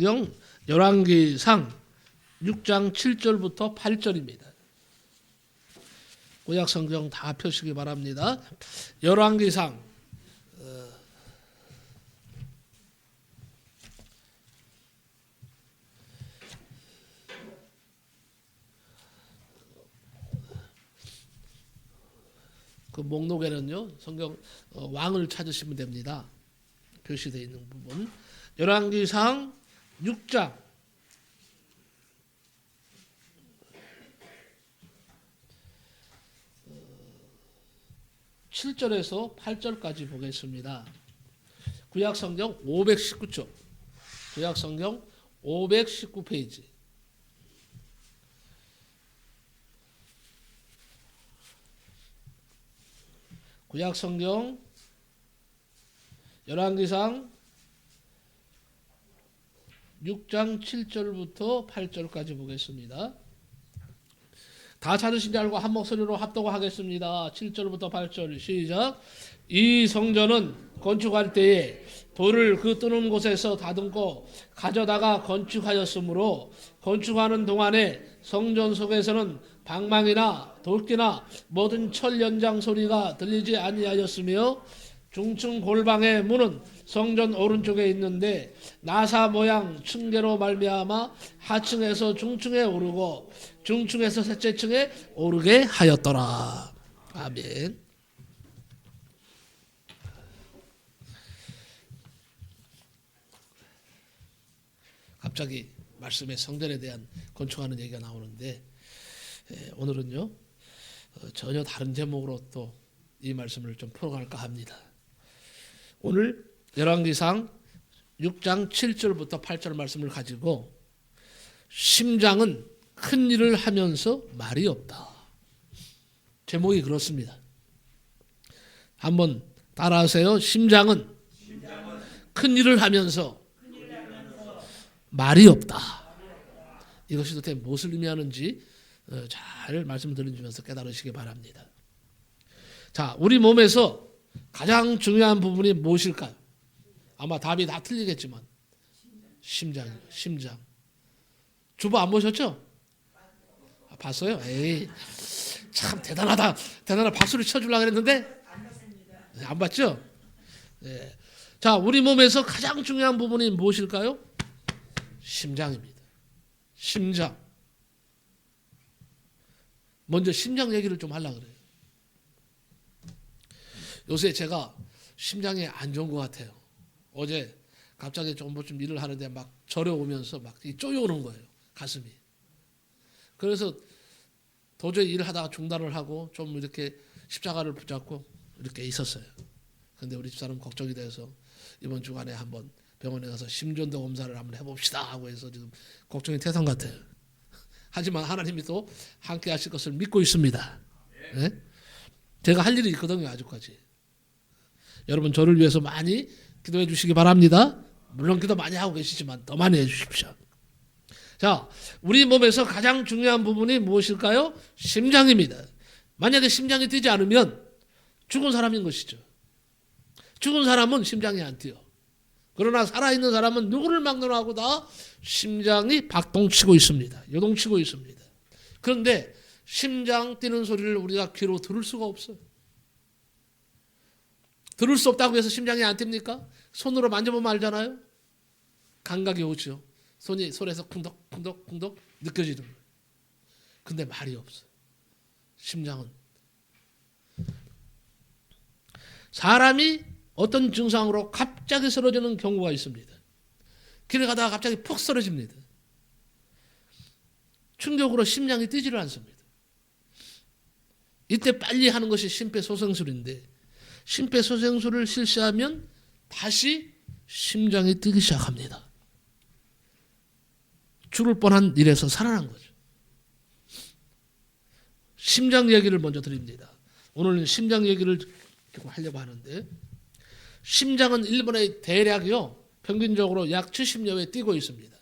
영 열왕기상 6장 7절부터 8절입니다. 구약 성경 다 펴시기 바랍니다. 열왕기상 그 목록에는요 성경 왕을 찾으시면 됩니다. 표시되어 있는 부분 열왕기상 6장 7절에서 8절까지 보겠습니다. 구약성경 519쪽, 구약성경 519페이지. 구약성경 열왕기상 6장 7절부터 8절까지 보겠습니다. 다 찾으신 줄 알고 한 목소리로 합독하겠습니다. 7절부터 8절 시작. 이 성전은 건축할 때에 돌을 그 뜨는 곳에서 다듬고 가져다가 건축하였으므로 건축하는 동안에 성전 속에서는 방망이나 돌기나 모든 철 연장 소리가 들리지 아니하였으며 중층 골방의 문은 성전 오른쪽에 있는데 나사 모양 층계로 말미암아 하층에서 중층에 오르고 중층에서 셋째 층에 오르게 하였더라. 아멘. 갑자기 말씀에 성전에 대한 건축하는 얘기가 나오는데 오늘은요 전혀 다른 제목으로 또 이 말씀을 좀 풀어갈까 합니다. 오늘 열왕기상 6장 7절부터 8절 말씀을 가지고 심장은 큰 일을 하면서 말이 없다. 제목이 그렇습니다. 한번 따라하세요. 심장은 큰 일을 하면서 말이 없다. 이것이 도대체 무엇을 의미하는지 잘 말씀 들려주면서 깨달으시기 바랍니다. 자, 우리 몸에서 가장 중요한 부분이 무엇일까요? 아마 답이 다 틀리겠지만 심장이에요. 심장. 주보 안 보셨죠? 봤어요? 에이, 참 대단하다. 대단하다. 박수를 쳐주려고 했는데 안 봤죠? 네. 자, 우리 몸에서 가장 중요한 부분이 무엇일까요? 심장입니다. 심장. 먼저 심장 얘기를 좀 하려고 그래요. 요새 제가 심장이 안 좋은 것 같아요. 어제 갑자기 좀 일을 하는데 막 저려오면서 막 쪼여오는 거예요. 가슴이. 그래서 도저히 일을 하다가 중단을 하고 좀 이렇게 십자가를 붙잡고 이렇게 있었어요. 근데 우리 집사람 걱정이 돼서 이번 주간에 한번 병원에 가서 심전도 검사를 한번 해봅시다 하고 해서 지금 걱정이 태산 같아요. 하지만 하나님이 또 함께 하실 것을 믿고 있습니다. 네? 제가 할 일이 있거든요. 아직까지. 여러분 저를 위해서 많이 기도해 주시기 바랍니다. 물론 기도 많이 하고 계시지만 더 많이 해 주십시오. 자, 우리 몸에서 가장 중요한 부분이 무엇일까요? 심장입니다. 만약에 심장이 뛰지 않으면 죽은 사람인 것이죠. 죽은 사람은 심장이 안 뛰어. 그러나 살아있는 사람은 누구를 막론하고 다 심장이 박동치고 있습니다. 요동치고 있습니다. 그런데 심장 뛰는 소리를 우리가 귀로 들을 수가 없어요. 들을 수 없다고 해서 심장이 안 뜁니까? 손으로 만져보면 알잖아요. 감각이 오죠. 손에서 쿵덕쿵덕쿵덕 느껴지는 거예요. 근데 말이 없어요. 심장은. 사람이 어떤 증상으로 갑자기 쓰러지는 경우가 있습니다. 길을 가다가 갑자기 푹 쓰러집니다. 충격으로 심장이 뛰지를 않습니다. 이때 빨리 하는 것이 심폐소생술인데 심폐소생술을 실시하면 다시 심장이 뛰기 시작합니다. 죽을 뻔한 일에서 살아난 거죠. 심장 얘기를 먼저 드립니다. 오늘은 심장 얘기를 하려고 하는데 심장은 일본의 대략이요 평균적으로 약 70여 회 뛰고 있습니다.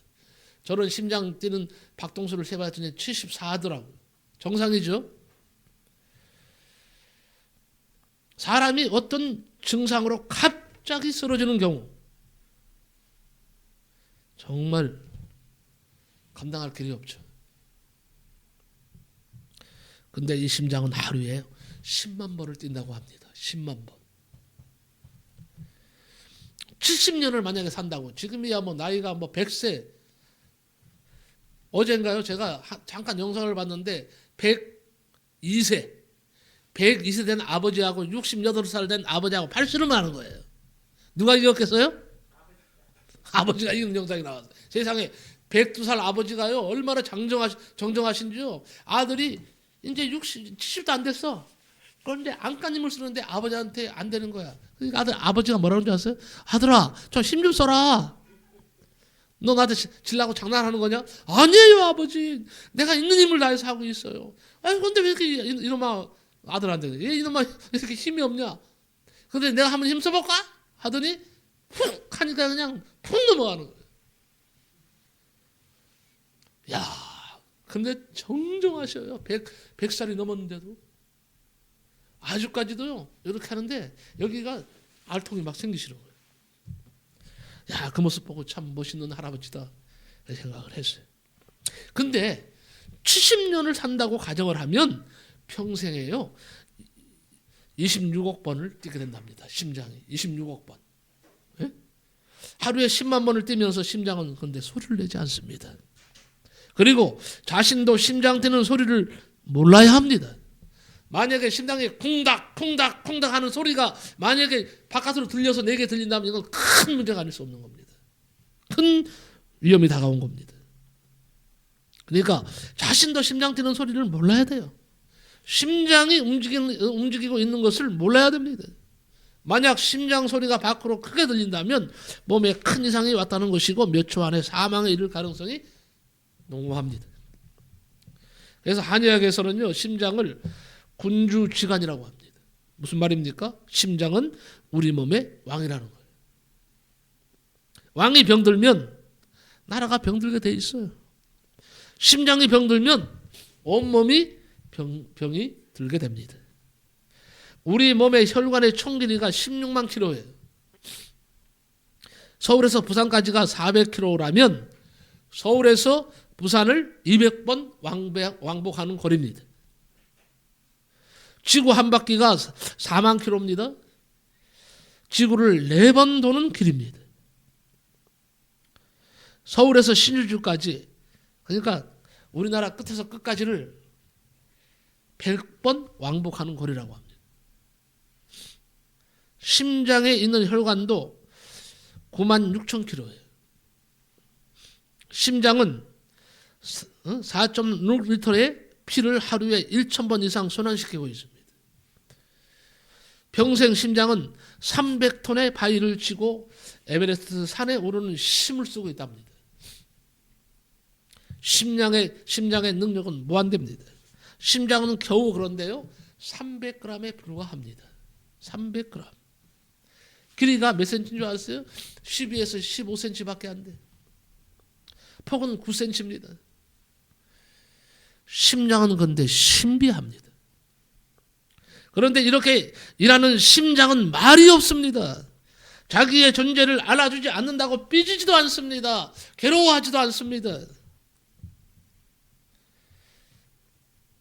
저는 심장 뛰는 박동수를 세봤더니 74더라고요. 정상이죠? 사람이 어떤 증상으로 갑자기 쓰러지는 경우 정말 감당할 길이 없죠. 근데 이 심장은 하루에 10만 번을 뛴다고 합니다. 10만 번. 70년을 만약에 산다고, 지금이야 뭐 나이가 뭐 100세, 어젠가요 제가 잠깐 영상을 봤는데 102세 된 아버지하고 68살 된 아버지하고 팔씨름 하는 거예요. 누가 이겼겠어요? 아버지가 이긴 영상이 나왔어요. 세상에 102살 아버지가요 얼마나 정정하신지요. 아들이 이제 70도 안 됐어. 그런데 안간힘을 쓰는데 아버지한테 안 되는 거야. 그러니까 아버지가 뭐라는 줄 아세요? 아들아, 저 힘 좀 써라. 너 나한테 질라고 장난하는 거냐? 아니에요, 아버지. 내가 있는 힘을 다해서 하고 있어요. 아니, 근데 왜 이렇게 이놈아 아들한테 얘 이놈아 이렇게 힘이 없냐? 근데 내가 한번 힘 써볼까? 하더니 훅 하니까 그냥 푹 넘어가는 거예요. 야, 근데 정정하셔요. 100살이 넘었는데도. 아주까지도요 이렇게 하는데 여기가 알통이 막 생기시는 거예요. 야, 그 모습 보고 참 멋있는 할아버지다 이렇게 생각을 했어요. 근데 70년을 산다고 가정을 하면 평생에요 26억 번을 뛰게 된답니다. 심장이 26억 번. 예? 하루에 10만 번을 뛰면서 심장은 그런데 소리를 내지 않습니다. 그리고 자신도 심장 뛰는 소리를 몰라야 합니다. 만약에 심장이 쿵닥 쿵닥 쿵닥 하는 소리가 만약에 바깥으로 들려서 내게 들린다면 이건 큰 문제가 아닐 수 없는 겁니다. 큰 위험이 다가온 겁니다. 그러니까 자신도 심장 뛰는 소리를 몰라야 돼요. 심장이 움직이고 있는 것을 몰라야 됩니다. 만약 심장 소리가 밖으로 크게 들린다면 몸에 큰 이상이 왔다는 것이고 몇 초 안에 사망에 이를 가능성이 농후합니다. 그래서 한의학에서는요 심장을 군주지간이라고 합니다. 무슨 말입니까? 심장은 우리 몸의 왕이라는 거예요. 왕이 병들면 나라가 병들게 돼 있어요. 심장이 병들면 온몸이 병이 들게 됩니다. 우리 몸의 혈관의 총 길이가 16만 킬로예요. 서울에서 부산까지가 400킬로라면 서울에서 부산을 200번 왕복하는 거리입니다. 지구 한 바퀴가 4만 킬로입니다. 지구를 4번 도는 길입니다. 서울에서 신주주까지, 그러니까 우리나라 끝에서 끝까지를 100번 왕복하는 거리라고 합니다. 심장에 있는 혈관도 9만 6천 킬로예요. 심장은 4.6리터의 피를 하루에 1,000번 이상 순환시키고 있습니다. 평생 심장은 300톤의 바위를 지고 에베레스트 산에 오르는 힘을 쓰고 있답니다. 심장의 능력은 무한대입니다. 심장은 겨우 그런데요 300g에 불과합니다. 300g. 길이가 몇 cm인 줄 아세요? 12에서 15cm밖에 안 돼. 폭은 9cm입니다. 심장은 그런데 신비합니다. 그런데 이렇게 일하는 심장은 말이 없습니다. 자기의 존재를 알아주지 않는다고 삐지지도 않습니다. 괴로워하지도 않습니다.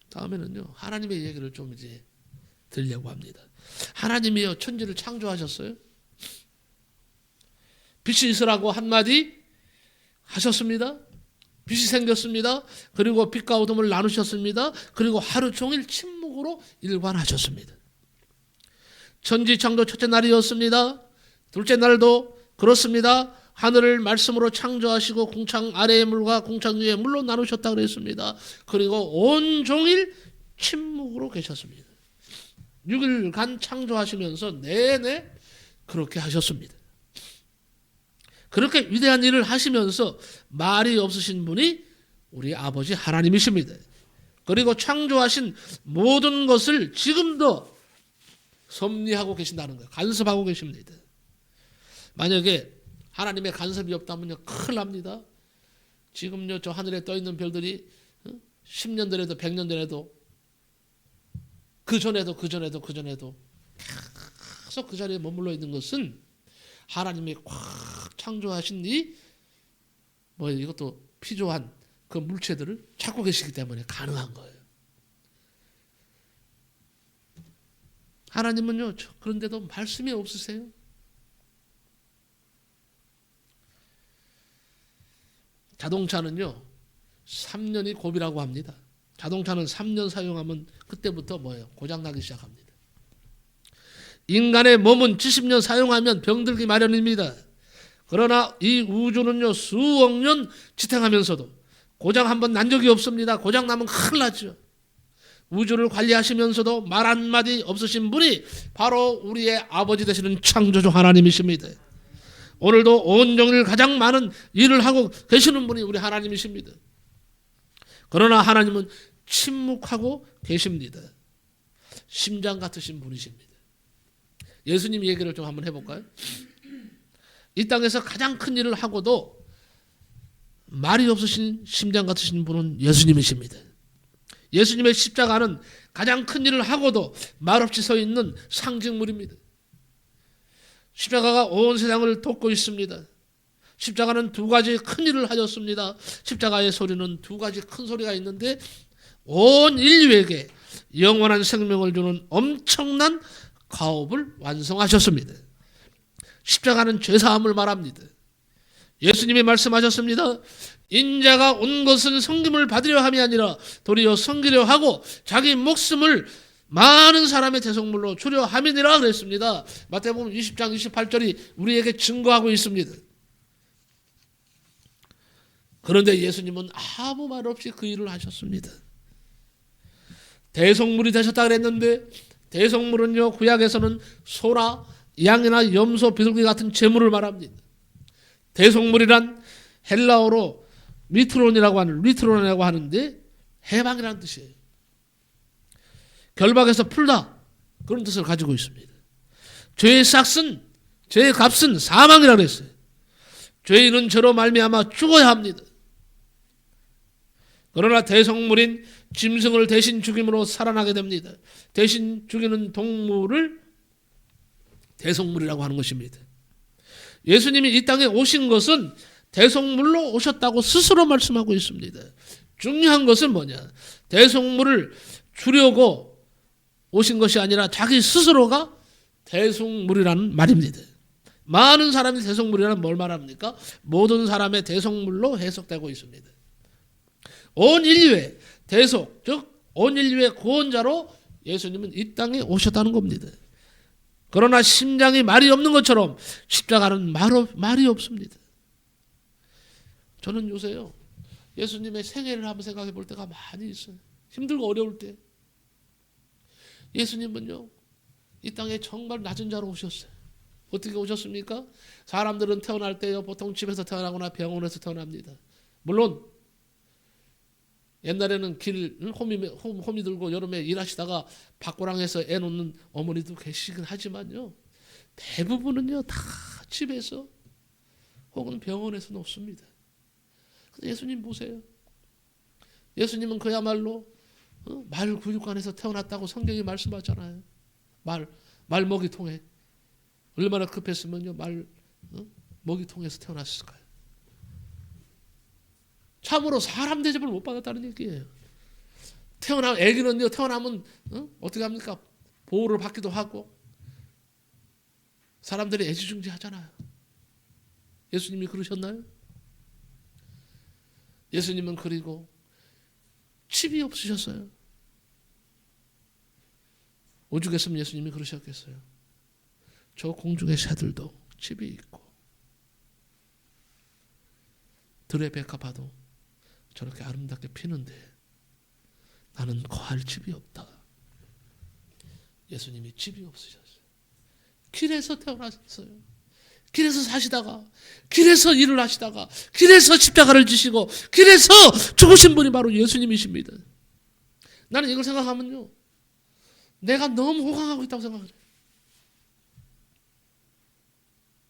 다음에는요 하나님의 얘기를 좀 이제 들려고 합니다. 하나님이요 천지를 창조하셨어요. 빛이 있으라고 한마디 하셨습니다. 빛이 생겼습니다. 그리고 빛과 어둠을 나누셨습니다. 그리고 하루 종일 침묵으로 일관하셨습니다. 천지창조 첫째 날이었습니다. 둘째 날도 그렇습니다. 하늘을 말씀으로 창조하시고 궁창 아래의 물과 궁창 위의 물로 나누셨다 그랬습니다. 그리고 온종일 침묵으로 계셨습니다. 6일간 창조하시면서 내내 그렇게 하셨습니다. 그렇게 위대한 일을 하시면서 말이 없으신 분이 우리 아버지 하나님이십니다. 그리고 창조하신 모든 것을 지금도 섭리하고 계신다는 거예요. 간섭하고 계십니다. 만약에 하나님의 간섭이 없다면요 큰일 납니다. 지금요 저 하늘에 떠 있는 별들이 10년 전에도 100년 전에도 그 전에도 계속 그 자리에 머물러 있는 것은 하나님이 꽉 창조하신 이 뭐 이것도 필요한 그 물체들을 찾고 계시기 때문에 가능한 거예요. 하나님은요, 그런데도 말씀이 없으세요. 자동차는요, 3년이 고비라고 합니다. 자동차는 3년 사용하면 그때부터 뭐예요? 고장나기 시작합니다. 인간의 몸은 70년 사용하면 병들기 마련입니다. 그러나 이 우주는요, 수억 년 지탱하면서도 고장 한번 난 적이 없습니다. 고장 나면 큰일 나죠. 우주를 관리하시면서도 말 한마디 없으신 분이 바로 우리의 아버지 되시는 창조주 하나님이십니다. 오늘도 온종일 가장 많은 일을 하고 계시는 분이 우리 하나님이십니다. 그러나 하나님은 침묵하고 계십니다. 심장 같으신 분이십니다. 예수님 얘기를 좀 한번 해볼까요? 이 땅에서 가장 큰 일을 하고도 말이 없으신 심장 같으신 분은 예수님이십니다. 예수님의 십자가는 가장 큰 일을 하고도 말없이 서 있는 상징물입니다. 십자가가 온 세상을 돕고 있습니다. 십자가는 두 가지 큰 일을 하셨습니다. 십자가의 소리는 두 가지 큰 소리가 있는데 온 인류에게 영원한 생명을 주는 엄청난 가업을 완성하셨습니다. 십자가는 죄사함을 말합니다. 예수님이 말씀하셨습니다. 인자가 온 것은 섬김을 받으려 함이 아니라 도리어 섬기려 하고 자기 목숨을 많은 사람의 대속물로 주려 함이니라 그랬습니다. 마태복음 20장 28절이 우리에게 증거하고 있습니다. 그런데 예수님은 아무 말 없이 그 일을 하셨습니다. 대속물이 되셨다 그랬는데 대속물은요, 구약에서는 소나 양이나 염소, 비둘기 같은 제물을 말합니다. 대속물이란 헬라어로 리트론이라고 하는데 해방이라는 뜻이에요. 결박에서 풀다, 그런 뜻을 가지고 있습니다. 죄의 삭은, 죄의 값은 사망이라고 했어요. 죄인은 죄로 말미암아 죽어야 합니다. 그러나 대속물인 짐승을 대신 죽임으로 살아나게 됩니다. 대신 죽이는 동물을 대속물이라고 하는 것입니다. 예수님이 이 땅에 오신 것은 대속물로 오셨다고 스스로 말씀하고 있습니다. 중요한 것은 뭐냐? 대속물을 주려고 오신 것이 아니라 자기 스스로가 대속물이라는 말입니다. 많은 사람이 대속물이라는 뭘 말합니까? 모든 사람의 대속물로 해석되고 있습니다. 온 인류의 대속, 즉 온 인류의 구원자로 예수님은 이 땅에 오셨다는 겁니다. 그러나 심장이 말이 없는 것처럼 십자가는 말이 없습니다. 저는 요새요, 예수님의 생애를 한번 생각해 볼 때가 많이 있어요. 힘들고 어려울 때. 예수님은요, 이 땅에 정말 낮은 자로 오셨어요. 어떻게 오셨습니까? 사람들은 태어날 때요, 보통 집에서 태어나거나 병원에서 태어납니다. 물론 옛날에는 홈이 들고 여름에 일하시다가 밖고랑에서 애 놓는 어머니도 계시긴 하지만요, 대부분은요 다 집에서 혹은 병원에서 놓습니다. 예수님 보세요. 예수님은 그야말로 말 구육관에서 태어났다고 성경이 말씀하잖아요. 말 먹이통에 얼마나 급했으면요 말 먹이통에서 태어났을까요? 참으로 사람 대접을 못 받았다는 얘기예요. 애기는요 태어나면 어떻게 합니까? 보호를 받기도 하고 사람들이 애지중지 하잖아요. 예수님이 그러셨나요? 예수님은 그리고 칩이 없으셨어요. 오죽했으면 예수님이 그러셨겠어요. 저 공중의 새들도 칩이 있고 들의 백합화도 저렇게 아름답게 피는데 나는 거할 집이 없다. 예수님이 집이 없으셨어요. 길에서 태어나셨어요. 길에서 사시다가, 길에서 일을 하시다가, 길에서 십자가를 지시고, 길에서 죽으신 분이 바로 예수님이십니다. 나는 이걸 생각하면요, 내가 너무 호강하고 있다고 생각해요.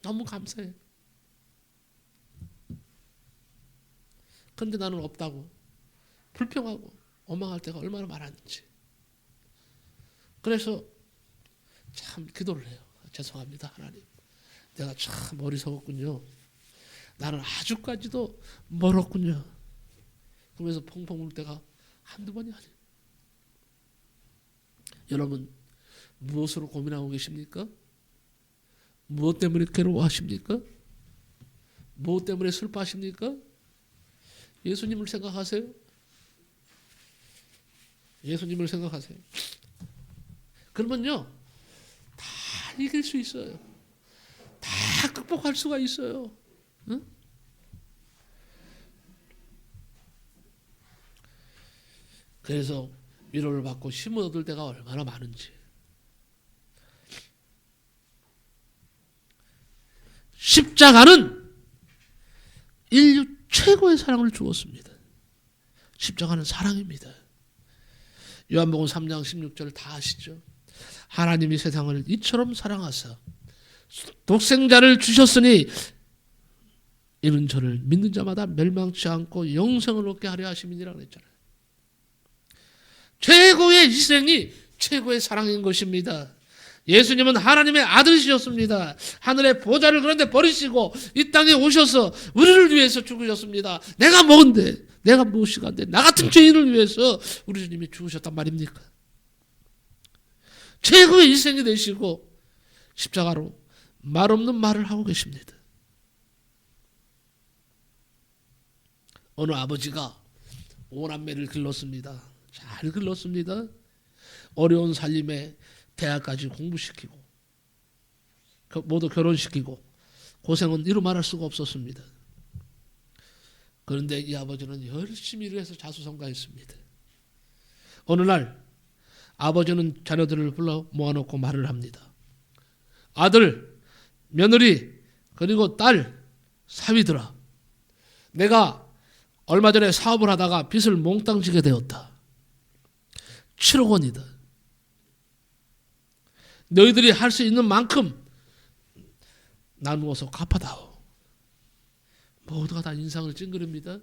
너무 감사해요. 그런데 나는 없다고, 불평하고, 원망할 때가 얼마나 많았는지. 그래서 참 기도를 해요. 죄송합니다, 하나님. 내가 참 어리석었군요. 나는 아주까지도 멀었군요. 그러면서 펑펑 울 때가 한두 번이 아니에요. 여러분, 무엇으로 고민하고 계십니까? 무엇 때문에 괴로워하십니까? 무엇 때문에 슬퍼하십니까? 예수님을 생각하세요. 예수님을 생각하세요. 그러면요, 다 이길 수 있어요. 다 극복할 수가 있어요. 응? 그래서 위로를 받고 힘을 얻을 때가 얼마나 많은지. 십자가는 인류 최고의 사랑을 주었습니다. 십자가는 사랑입니다. 요한복음 3장 16절 다 아시죠? 하나님이 세상을 이처럼 사랑하사 독생자를 주셨으니 이는 저를 믿는 자마다 멸망치 않고 영생을 얻게 하려 하심이니라 그랬잖아요. 최고의 희생이 최고의 사랑인 것입니다. 예수님은 하나님의 아들이셨습니다. 하늘의 보좌를 그런데 버리시고 이 땅에 오셔서 우리를 위해서 죽으셨습니다. 내가 뭔데? 내가 무엇이간데? 나 같은 죄인을 위해서 우리 주님이 죽으셨단 말입니까? 최고의 희생이 되시고 십자가로 말 없는 말을 하고 계십니다. 어느 아버지가 오남매를 길렀습니다. 잘 길렀습니다. 어려운 살림에 대학까지 공부시키고 모두 결혼시키고 고생은 이루 말할 수가 없었습니다. 그런데 이 아버지는 열심히 일을 해서 자수성가했습니다. 어느 날 아버지는 자녀들을 불러 모아놓고 말을 합니다. 아들, 며느리, 그리고 딸, 사위들아, 내가 얼마 전에 사업을 하다가 빚을 몽땅 지게 되었다. 7억 원이다. 너희들이 할 수 있는 만큼 나누어서 갚아다오. 모두가 다 인상을 찡그립니다.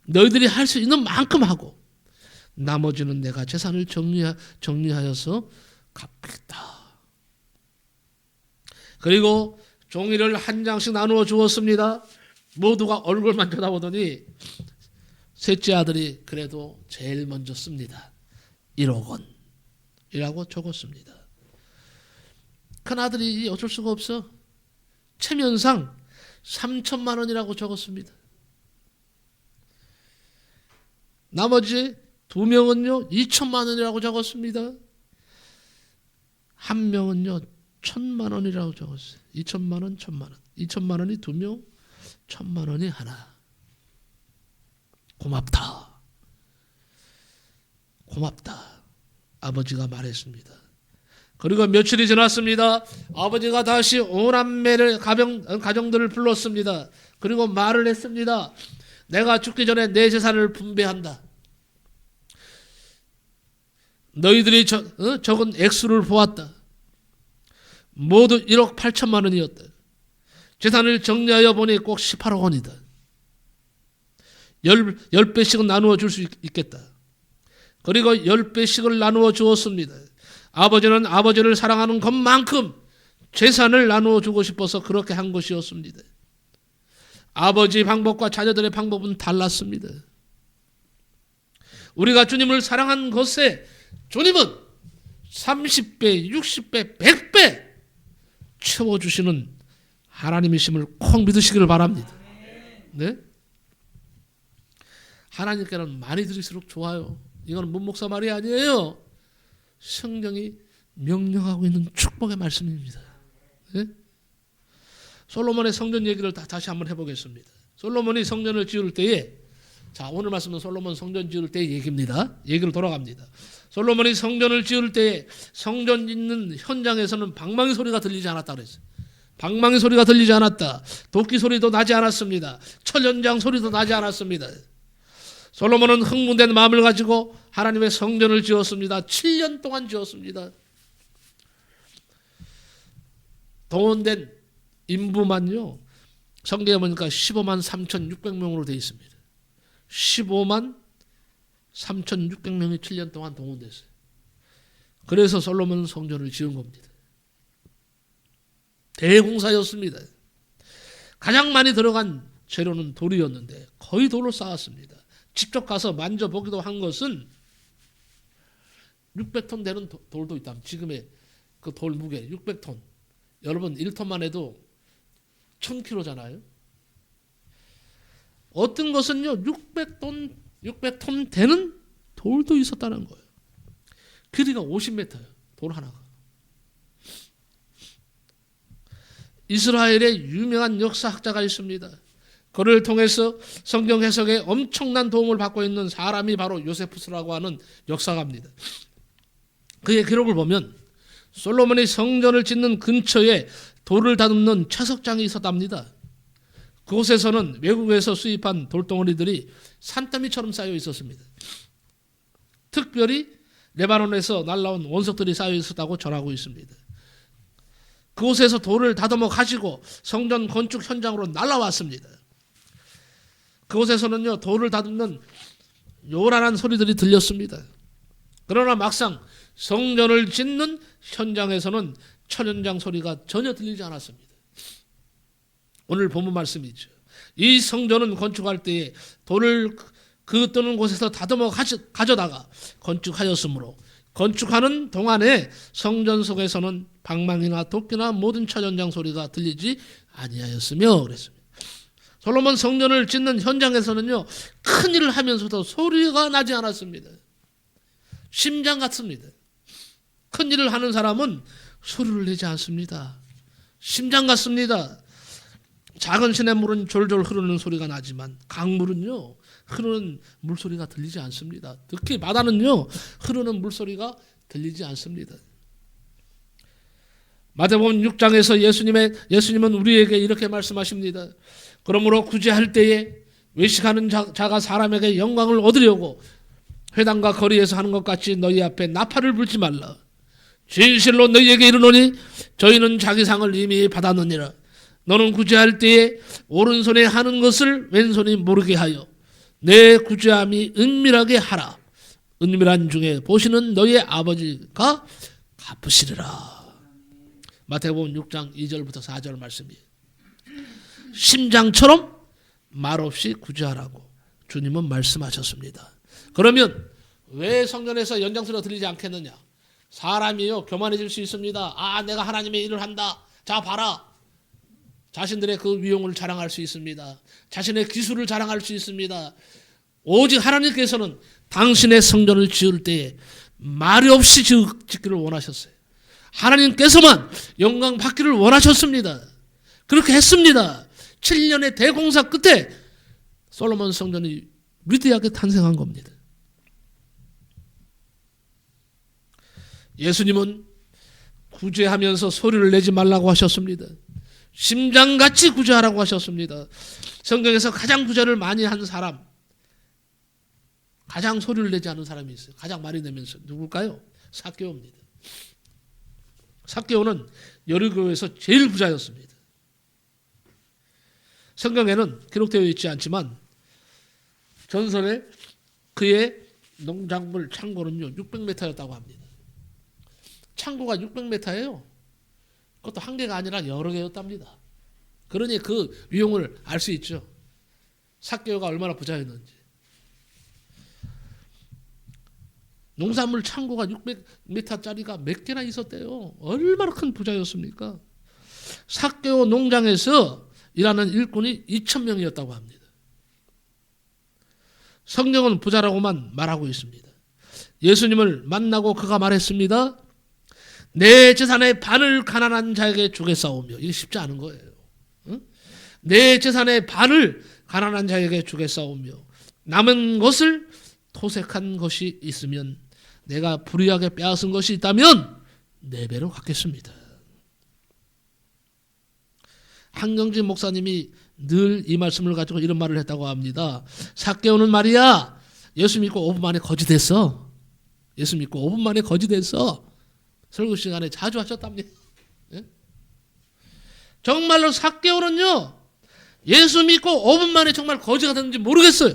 너희들이 할 수 있는 만큼 하고 나머지는 내가 재산을 정리하여서 갚겠다. 그리고 종이를 한 장씩 나누어 주었습니다. 모두가 얼굴만 쳐다보더니 셋째 아들이 그래도 제일 먼저 씁니다. 1억 원이라고 적었습니다. 큰 아들이 어쩔 수가 없어. 체면상 3천만 원이라고 적었습니다. 나머지 두 명은요 2천만 원이라고 적었습니다. 한 명은요 1,000만 원이라고 적었어요. 2천만 원, 1,000만 원. 2천만 원이 두 명, 1,000만 원이 하나. 고맙다. 고맙다. 아버지가 말했습니다. 그리고 며칠이 지났습니다. 아버지가 다시 오남매를 가정들을 불렀습니다. 그리고 말을 했습니다. 내가 죽기 전에 내 재산을 분배한다. 너희들이 적은 액수를 보았다. 모두 1억 8천만 원이었다. 재산을 정리하여 보니 꼭 18억 원이다. 10배씩은 나누어 줄 수 있겠다. 그리고 10배씩을 나누어 주었습니다. 아버지는 아버지를 사랑하는 것만큼 재산을 나누어 주고 싶어서 그렇게 한 것이었습니다. 아버지 방법과 자녀들의 방법은 달랐습니다. 우리가 주님을 사랑한 것에 주님은 30배, 60배, 100배 채워주시는 하나님이심을 꼭 믿으시기를 바랍니다. 네? 하나님께는 많이 드릴수록 좋아요. 이건 문목사 말이 아니에요. 성경이 명령하고 있는 축복의 말씀입니다. 네? 솔로몬의 성전 얘기를 다시 한번 해보겠습니다. 솔로몬이 성전을 지을 때에, 자 오늘 말씀은 솔로몬 성전 지을 때의 얘기입니다. 얘기를 돌아갑니다. 솔로몬이 성전을 지을 때에 성전 짓는 현장에서는 방망이 소리가 들리지 않았다 그랬어요. 방망이 소리가 들리지 않았다. 도끼 소리도 나지 않았습니다. 철연장 소리도 나지 않았습니다. 솔로몬은 흥분된 마음을 가지고 하나님의 성전을 지었습니다. 7년 동안 지었습니다. 동원된 인부만요. 성경에 보니까 15만 3,600명으로 되어 있습니다. 15만 3,600명이 7년 동안 동원됐어요. 그래서 솔로몬은 성전을 지은 겁니다. 대공사였습니다. 가장 많이 들어간 재료는 돌이었는데 거의 돌로 쌓았습니다. 직접 가서 만져보기도 한 것은 600톤 되는 돌도 있다. 지금의 그 돌 무게 600톤. 여러분 1톤만 해도 1000kg잖아요. 어떤 것은요 600톤 되는 돌도 있었다는 거예요. 길이가 50m예요. 돌 하나가. 이스라엘의 유명한 역사학자가 있습니다. 그를 통해서 성경 해석에 엄청난 도움을 받고 있는 사람이 바로 요세푸스라고 하는 역사가입니다. 그의 기록을 보면 솔로몬이 성전을 짓는 근처에 돌을 다듬는 채석장이 있었답니다. 그곳에서는 외국에서 수입한 돌덩어리들이 산더미처럼 쌓여 있었습니다. 특별히 레바논에서 날라온 원석들이 쌓여 있었다고 전하고 있습니다. 그곳에서 돌을 다듬어 가지고 성전 건축 현장으로 날아왔습니다. 그곳에서는요 돌을 다듬는 요란한 소리들이 들렸습니다. 그러나 막상 성전을 짓는 현장에서는 천연장 소리가 전혀 들리지 않았습니다. 오늘 본문 말씀이죠. 이 성전은 건축할 때에 돌을 그 뜨는 곳에서 다듬어 가져다가 건축하였으므로 건축하는 동안에 성전 속에서는 방망이나 도끼나 모든 천연장 소리가 들리지 아니하였으며 그랬습니다. 솔로몬 성전을 짓는 현장에서는요 큰 일을 하면서도 소리가 나지 않았습니다. 심장 같습니다. 큰 일을 하는 사람은 소리를 내지 않습니다. 심장 같습니다. 작은 시냇물은 졸졸 흐르는 소리가 나지만 강물은요 흐르는 물소리가 들리지 않습니다. 특히 바다는요 흐르는 물소리가 들리지 않습니다. 마태복음 6장에서 예수님은 우리에게 이렇게 말씀하십니다. 그러므로 구제할 때에 외식하는 자가 사람에게 영광을 얻으려고 회당과 거리에서 하는 것 같이 너희 앞에 나팔을 불지 말라. 진실로 너희에게 이르노니 저희는 자기 상을 이미 받았느니라. 너는 구제할 때에 오른손에 하는 것을 왼손이 모르게 하여 내 구제함이 은밀하게 하라. 은밀한 중에 보시는 너희의 아버지가 갚으시리라. 마태복음 6장 2절부터 4절 말씀이에요. 심장처럼 말없이 구제하라고 주님은 말씀하셨습니다. 그러면 왜 성전에서 연장소리가 들리지 않겠느냐? 사람이요 교만해질 수 있습니다. 아 내가 하나님의 일을 한다. 자 봐라. 자신들의 그 위용을 자랑할 수 있습니다. 자신의 기술을 자랑할 수 있습니다. 오직 하나님께서는 당신의 성전을 지을 때에 말이 없이 짓기를 원하셨어요. 하나님께서만 영광 받기를 원하셨습니다. 그렇게 했습니다. 7년의 대공사 끝에 솔로몬 성전이 위대하게 탄생한 겁니다. 예수님은 구제하면서 소리를 내지 말라고 하셨습니다. 심장같이 구제하라고 하셨습니다. 성경에서 가장 구제를 많이 한 사람, 가장 소리를 내지 않은 사람이 있어요. 가장 많이 내면서 누굴까요? 삭개오입니다. 삭개오는 여리고에서 제일 부자였습니다. 성경에는 기록되어 있지 않지만 전설에 그의 농작물 창고는요 600m였다고 합니다. 창고가 600m예요. 그것도 한 개가 아니라 여러 개였답니다. 그러니 그 위용을 알 수 있죠. 삭개오가 얼마나 부자였는지. 농산물 창고가 600m짜리가 몇 개나 있었대요. 얼마나 큰 부자였습니까? 삭개오 농장에서 일하는 일꾼이 2,000명이었다고 합니다. 성경은 부자라고만 말하고 있습니다. 예수님을 만나고 그가 말했습니다. 내 재산의 반을 가난한 자에게 주겠사오며. 이게 쉽지 않은 거예요. 응? 내 재산의 반을 가난한 자에게 주겠사오며 남은 것을 토색한 것이 있으면 내가 불의하게 빼앗은 것이 있다면 4배로 갚겠습니다. 한경진 목사님이 늘 이 말씀을 가지고 이런 말을 했다고 합니다. 삭개오는 말이야 예수 믿고 5분 만에 거지 됐어. 예수 믿고 5분 만에 거지 됐어. 설교 시간에 자주 하셨답니다. 예? 정말로 삭개오는요 예수 믿고 5분 만에 정말 거지가 됐는지 모르겠어요.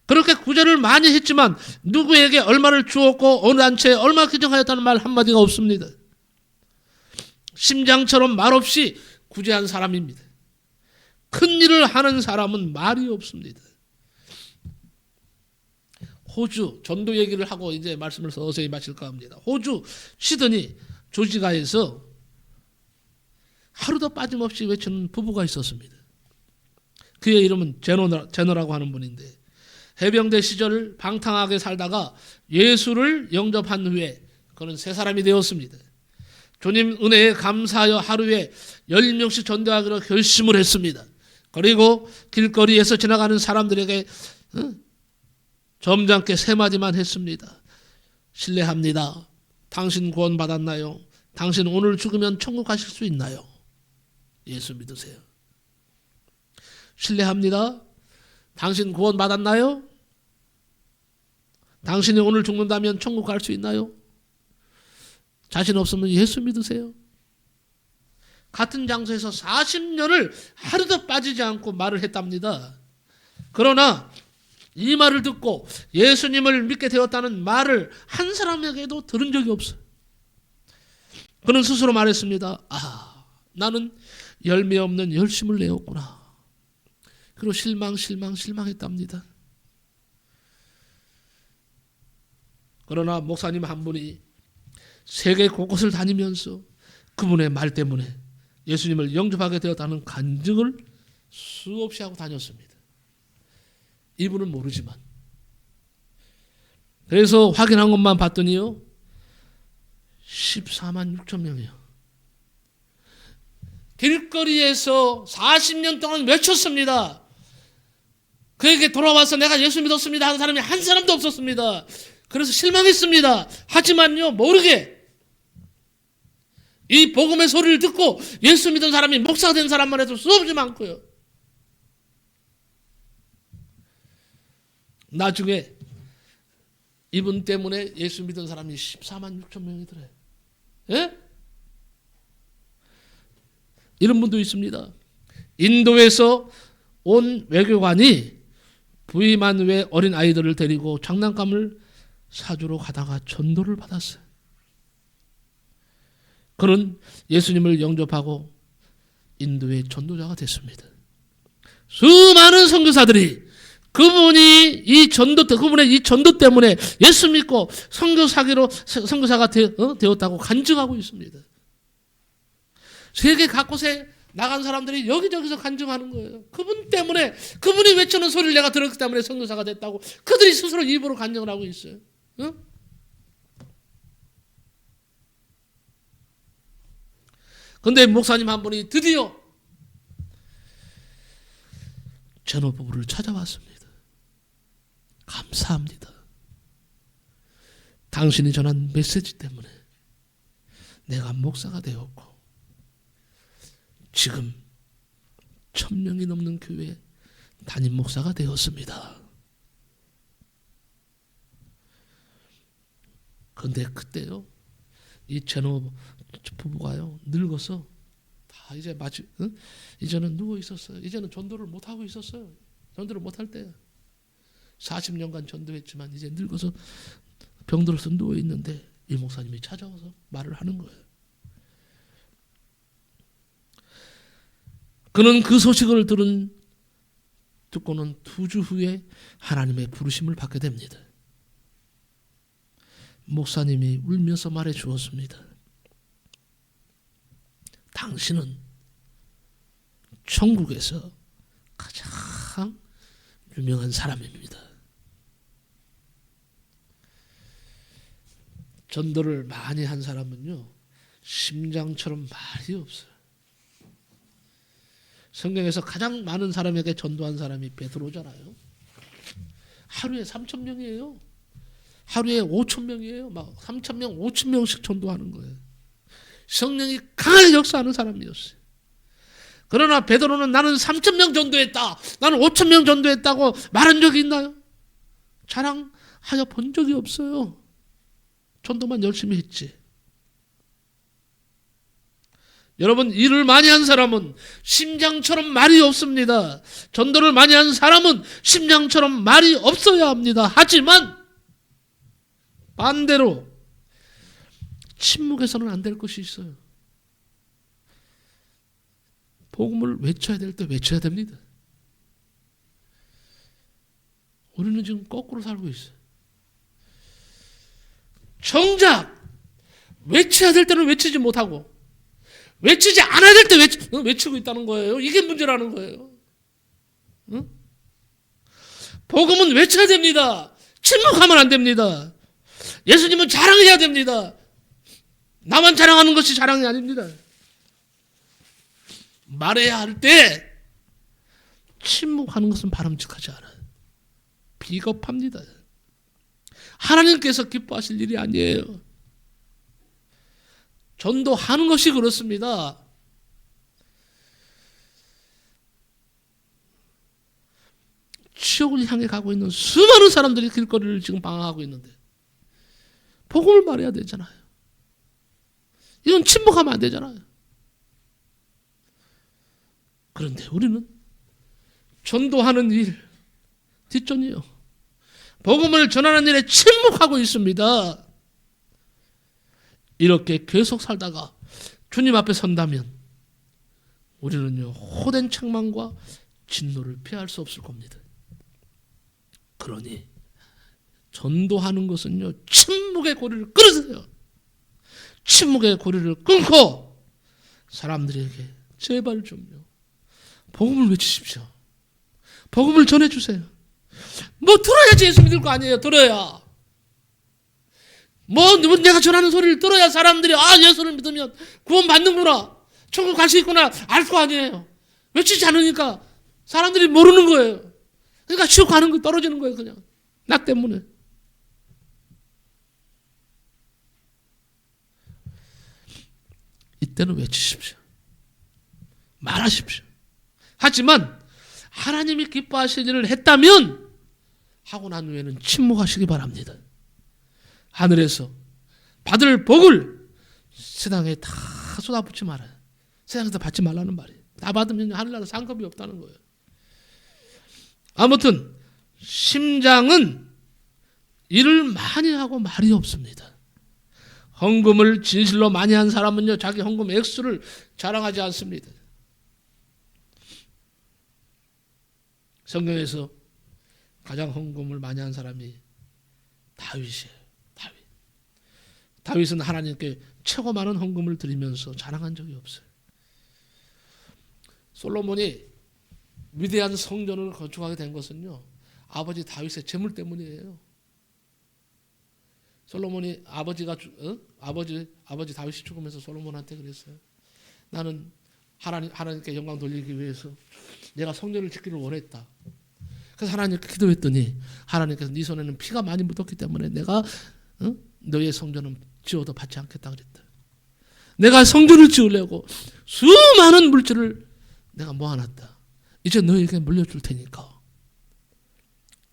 그렇게 구제를 많이 했지만 누구에게 얼마를 주었고 어느 단체에 얼마 기증하였다는 말 한마디가 없습니다. 심장처럼 말없이 구제한 사람입니다. 큰 일을 하는 사람은 말이 없습니다. 호주 전도 얘기를 하고 이제 말씀을 서서히 마칠까 합니다. 호주 시드니 조지가에서 하루도 빠짐없이 외치는 부부가 있었습니다. 그의 이름은 제너라고 하는 분인데, 해병대 시절 방탕하게 살다가 예수를 영접한 후에 그는 새 사람이 되었습니다. 주님 은혜에 감사하여 하루에 10명씩 전도하기로 결심을 했습니다. 그리고 길거리에서 지나가는 사람들에게 점잖게 세 마디만 했습니다. 실례합니다. 당신 구원 받았나요? 당신 오늘 죽으면 천국 가실 수 있나요? 예수 믿으세요. 실례합니다. 당신 구원 받았나요? 당신이 오늘 죽는다면 천국 갈 수 있나요? 자신 없으면 예수 믿으세요. 같은 장소에서 40년을 하루도 빠지지 않고 말을 했답니다. 그러나 이 말을 듣고 예수님을 믿게 되었다는 말을 한 사람에게도 들은 적이 없어요. 그는 스스로 말했습니다. 나는 열매 없는 열심을 내었구나. 그리고 실망했답니다. 그러나 목사님 한 분이 세계 곳곳을 다니면서 그분의 말 때문에 예수님을 영접하게 되었다는 간증을 수없이 하고 다녔습니다. 이분은 모르지만. 그래서 확인한 것만 봤더니요, 14만 6천 명이요. 길거리에서 40년 동안 외쳤습니다. 그에게 돌아와서 내가 예수 믿었습니다 하는 사람이 한 사람도 없었습니다. 그래서 실망했습니다. 하지만요, 모르게 이 복음의 소리를 듣고 예수 믿은 사람이 목사가 된 사람만 해도 수없이 많고요. 나중에 이분 때문에 예수 믿은 사람이 14만 6천 명이더래요. 예? 이런 분도 있습니다. 인도에서 온 외교관이 부임한 후에 어린 아이들을 데리고 장난감을 사주러 가다가 전도를 받았어요. 그는 예수님을 영접하고 인도의 전도자가 됐습니다. 수많은 선교사들이 그분의 이 전도 때문에 예수 믿고 선교사가 되었다고 간증하고 있습니다. 세계 각곳에 나간 사람들이 여기저기서 간증하는 거예요. 그분 때문에, 그분이 외치는 소리를 내가 들었기 때문에 선교사가 됐다고 그들이 스스로 입으로 간증을 하고 있어요. 그런데 목사님 한 분이 드디어 제너 부부를 찾아왔습니다. 감사합니다. 당신이 전한 메시지 때문에 내가 목사가 되었고 지금 1000명이 넘는 교회 담임 목사가 되었습니다. 그런데 그때요, 이 제너 부부가요 늙어서 다 이제 이제는 누워 있었어요. 이제는 전도를 못 하고 있었어요. 전도를 못 할 때요. 40년간 전도했지만 이제 늙어서 병들어서 누워 있는데 이 목사님이 찾아와서 말을 하는 거예요. 그는 그 소식을 듣고는 2주 후에 하나님의 부르심을 받게 됩니다. 목사님이 울면서 말해 주었습니다. 당신은 천국에서 가장 유명한 사람입니다. 전도를 많이 한 사람은요, 심장처럼 말이 없어요. 성경에서 가장 많은 사람에게 전도한 사람이 베드로잖아요. 하루에 3,000명이에요. 하루에 5,000명이에요. 막 3,000명, 5,000명씩 전도하는 거예요. 성령이 강하게 역사하는 사람이었어요. 그러나 베드로는 나는 3,000명 전도했다, 나는 5,000명 전도했다고 말한 적이 있나요? 자랑하여 본 적이 없어요. 전도만 열심히 했지. 여러분, 일을 많이 한 사람은 심장처럼 말이 없습니다. 전도를 많이 한 사람은 심장처럼 말이 없어야 합니다. 하지만 반대로 침묵해서는 안 될 것이 있어요. 복음을 외쳐야 될 때 외쳐야 됩니다. 우리는 지금 거꾸로 살고 있어요. 정작 외쳐야 될 때는 외치지 못하고 외치지 않아야 될 때 외치고 있다는 거예요. 이게 문제라는 거예요. 응? 복음은 외쳐야 됩니다. 침묵하면 안 됩니다. 예수님은 자랑해야 됩니다. 나만 자랑하는 것이 자랑이 아닙니다. 말해야 할 때 침묵하는 것은 바람직하지 않아요. 비겁합니다. 하나님께서 기뻐하실 일이 아니에요. 전도하는 것이 그렇습니다. 지옥을 향해 가고 있는 수많은 사람들이 길거리를 지금 방황하고 있는데 복음을 말해야 되잖아요. 이건 침묵하면 안 되잖아요. 그런데 우리는 전도하는 일, 뒷전이요. 복음을 전하는 일에 침묵하고 있습니다. 이렇게 계속 살다가 주님 앞에 선다면 우리는요, 호된 책망과 진노를 피할 수 없을 겁니다. 그러니 전도하는 것은요, 침묵의 고리를 끊으세요. 침묵의 고리를 끊고 사람들에게 제발 좀요, 복음을 외치십시오. 복음을 전해주세요. 뭐 들어야지 예수 믿을 거 아니에요. 들어야. 뭐 내가 전하는 소리를 들어야 사람들이 예수를 믿으면 구원 받는구나, 천국 갈 수 있구나 알 거 아니에요. 외치지 않으니까 사람들이 모르는 거예요. 그러니까 지옥 가는 거 떨어지는 거예요. 그냥 나 때문에. 이때는 외치십시오. 말하십시오. 하지만 하나님이 기뻐하실 일을 했다면 하고 난 후에는 침묵하시기 바랍니다. 하늘에서 받을 복을 세상에 다 쏟아붓지 말아요. 세상에서 받지 말라는 말이에요. 다 받으면 하늘나라 상급이 없다는 거예요. 아무튼 심장은 일을 많이 하고 말이 없습니다. 헌금을 진실로 많이 한 사람은요, 자기 헌금 액수를 자랑하지 않습니다. 성경에서 가장 헌금을 많이 한 사람이 다윗이에요. 다윗은 하나님께 최고 많은 헌금을 드리면서 자랑한 적이 없어요. 솔로몬이 위대한 성전을 건축하게 된 것은요, 아버지 다윗의 재물 때문이에요. 솔로몬이 아버지 다윗이 죽으면서 솔로몬한테 그랬어요. 나는 하나님께 영광 돌리기 위해서 내가 성전을 짓기를 원했다. 그래서 하나님께 기도했더니 하나님께서 네 손에는 피가 많이 묻었기 때문에 내가 너의 성전은 지어도 받지 않겠다 그랬다. 내가 성전을 지으려고 수많은 물질을 내가 모아놨다. 이제 너에게 물려줄 테니까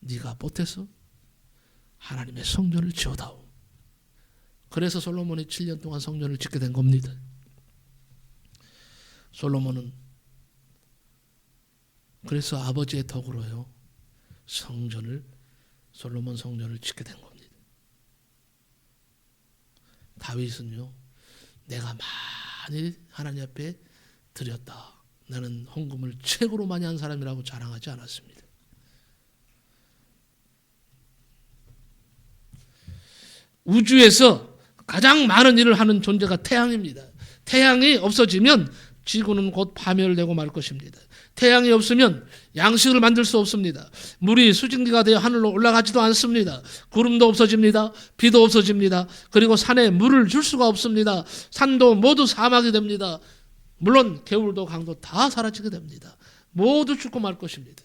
네가 보태서 하나님의 성전을 지어다오. 그래서 솔로몬이 7년 동안 성전을 짓게 된 겁니다. 솔로몬은 그래서 아버지의 덕으로요, 솔로몬 성전을 짓게 된 겁니다. 다윗은요, 내가 많이 하나님 앞에 드렸다. 나는 헌금을 최고로 많이 한 사람이라고 자랑하지 않았습니다. 우주에서 가장 많은 일을 하는 존재가 태양입니다. 태양이 없어지면 지구는 곧 파멸되고 말 것입니다. 태양이 없으면 양식을 만들 수 없습니다. 물이 수증기가 되어 하늘로 올라가지도 않습니다. 구름도 없어집니다. 비도 없어집니다. 그리고 산에 물을 줄 수가 없습니다. 산도 모두 사막이 됩니다. 물론 겨울도 강도 다 사라지게 됩니다. 모두 죽고 말 것입니다.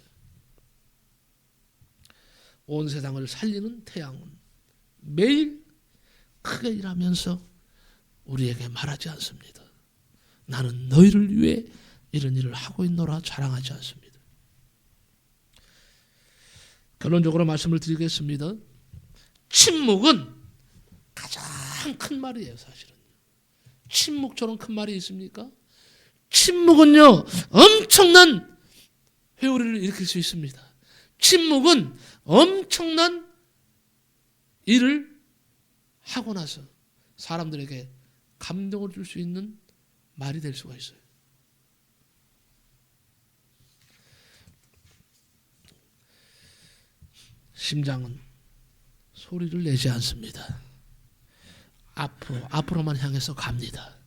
온 세상을 살리는 태양은 매일 크게 일하면서 우리에게 말하지 않습니다. 나는 너희를 위해 이런 일을 하고 있노라 자랑하지 않습니다. 결론적으로 말씀을 드리겠습니다. 침묵은 가장 큰 말이에요. 사실은 침묵처럼 큰 말이 있습니까? 침묵은요, 엄청난 회오리를 일으킬 수 있습니다. 침묵은 엄청난 일을 하고 나서 사람들에게 감동을 줄 수 있는 말이 될 수가 있어요. 심장은 소리를 내지 않습니다. 앞으로만 향해서 갑니다.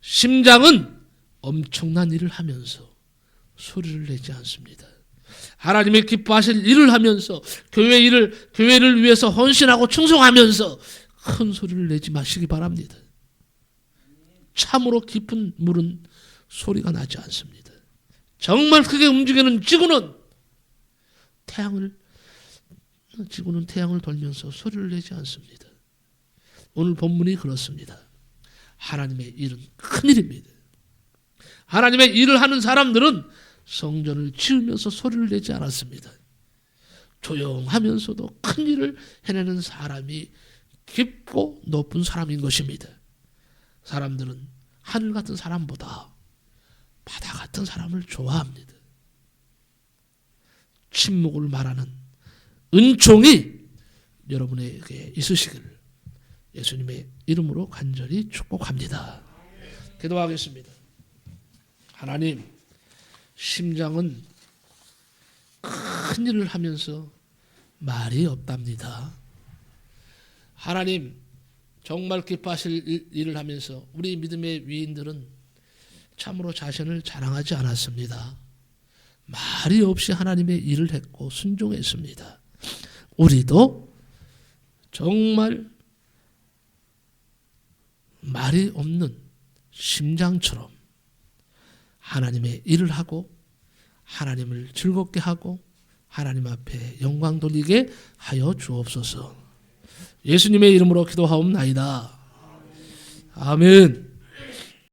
심장은 엄청난 일을 하면서 소리를 내지 않습니다. 하나님의 기뻐하실 일을 하면서 교회를 위해서 헌신하고 충성하면서 큰 소리를 내지 마시기 바랍니다. 참으로 깊은 물은 소리가 나지 않습니다. 정말 크게 움직이는 지구는 태양을 돌면서 소리를 내지 않습니다. 오늘 본문이 그렇습니다. 하나님의 일은 큰일입니다. 하나님의 일을 하는 사람들은 성전을 지으면서 소리를 내지 않았습니다. 조용하면서도 큰 일을 해내는 사람이 깊고 높은 사람인 것입니다. 사람들은 하늘 같은 사람보다 바다 같은 사람을 좋아합니다. 침묵을 말하는 은총이 여러분에게 있으시기를 예수님의 이름으로 간절히 축복합니다. 기도하겠습니다. 하나님, 심장은 큰 일을 하면서 말이 없답니다. 하나님, 정말 기뻐하실 일을 하면서 우리 믿음의 위인들은 참으로 자신을 자랑하지 않았습니다. 말이 없이 하나님의 일을 했고 순종했습니다. 우리도 정말 말이 없는 심장처럼 하나님의 일을 하고 하나님을 즐겁게 하고 하나님 앞에 영광 돌리게 하여 주옵소서. 예수님의 이름으로 기도하옵나이다. 아멘.